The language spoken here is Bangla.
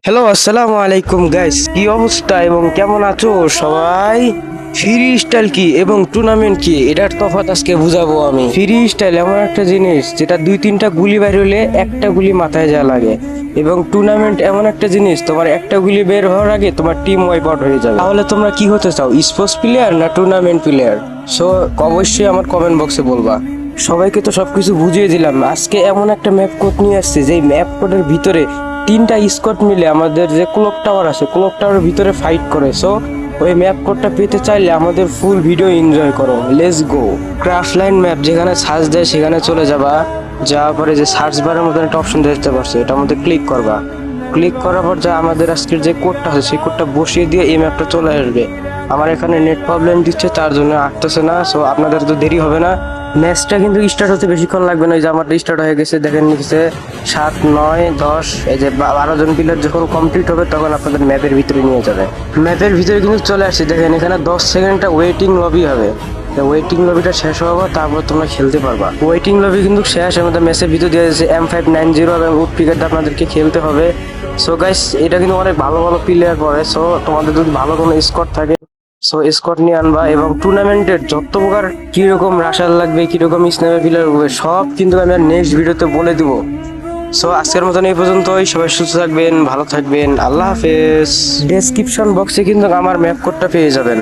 হ্যালো, আসসালামু আলাইকুম গাইস, কি অবস্থা এবং কেমন আছো সবাই? ফ্রি স্টাইল কি এবং টুর্নামেন্ট কি, এটার তফাৎ আজকে বুঝাবো আমি। ফ্রি স্টাইল এমন একটা জিনিস যেটা দুই তিনটা গুলি বাইর হলে একটা গুলি মাথায় যা লাগে, এবং টুর্নামেন্ট এমন একটা জিনিস তোমার একটা গুলি বের হওয়ার আগে তোমার টিম ওয়াইপ আউট হয়ে যাবে। তাহলে তোমরা কি হতে চাও, স্পোর্টস প্লেয়ার না টুর্নামেন্ট প্লেয়ার? সো অবশ্যই আমার কমেন্ট বক্সে বলবা। সবাইকে তো সবকিছু বুঝিয়ে দিলাম, আজকে এমন একটা ম্যাপ কোড নিয়ে আসছে যে ম্যাপ কোডের ভিতরে তিনটা স্কোয়াড মিলে আমাদের যে ক্লক টাওয়ার আছে, ক্লক টাওয়ারের ভিতরে ফাইট করে। সো ওই ম্যাপ কোডটা পেতে চাইলে আমাদের ফুল ভিডিও এনজয় করো, let's go. Craft line map, যেখানে সার্চ দেয় সেখানে চলে যাবা। যাওয়ার পরে যে সার্চ বারের মতন একটা অপশন দেখতে পারছো, এটার মধ্যে ক্লিক করবা। ক্লিক করার পর যা আমাদের আজকের যে কোডটা আছে সেই কোডটা বসিয়ে দিয়ে এই ম্যাপটা চলে আসবে। আমার এখানে নেট প্রবলেম দিচ্ছে, তার জন্য আসতেছে না। সো আপনাদের তো দেরি হবে না, ম্যাচটা কিন্তু স্টার্ট হতে বেশিক্ষণ লাগবে না। এই যে আমারটা স্টার্ট হয়ে গেছে, দেখেন নিচে 7, 9, 10, এই যে 12 জন প্লেয়ার যখন কমপ্লিট হবে তখন আপনাদের ম্যাপের ভিতরে নিয়ে যাবে। ম্যাপের ভিতরে কিন্তু চলে আসছে, দেখেন এখানে 10 সেকেন্ডটা ওয়েটিং লবি হবে। ওয়েটিং লবিটা শেষ হওয়ার তারপর তোমরা খেলতে পারবা। ওয়েটিং লবি কিন্তু শেষ, আমাদের ম্যাচের ভিতরে দিয়ে দিয়েছে M590 এবং উড পিকারটা আপনাদেরকে খেলতে হবে। সো গাইস, এটা কিন্তু অনেক ভালো ভালো প্লেয়ার পড়ে। সো তোমাদের যদি ভালো কোনো স্কোয়াড থাকে, সো স্কোয়াড নিয়ে আনবা। এবং টুর্নামেন্টের যত প্রকার কিরকম রাশার লাগবে, কিরকম স্ন্যাপের প্লেয়ার লাগবে, সব কিন্তু আমি নেক্সট ভিডিওতে বলে দিব। সো আজকের মতন এই পর্যন্তই, সবাই সুস্থ থাকবেন, ভালো থাকবেন, আল্লাহ হাফেজ। ডেসক্রিপশন বক্সে কিন্তু আমার ম্যাপ কোডটা পেয়ে যাবেন।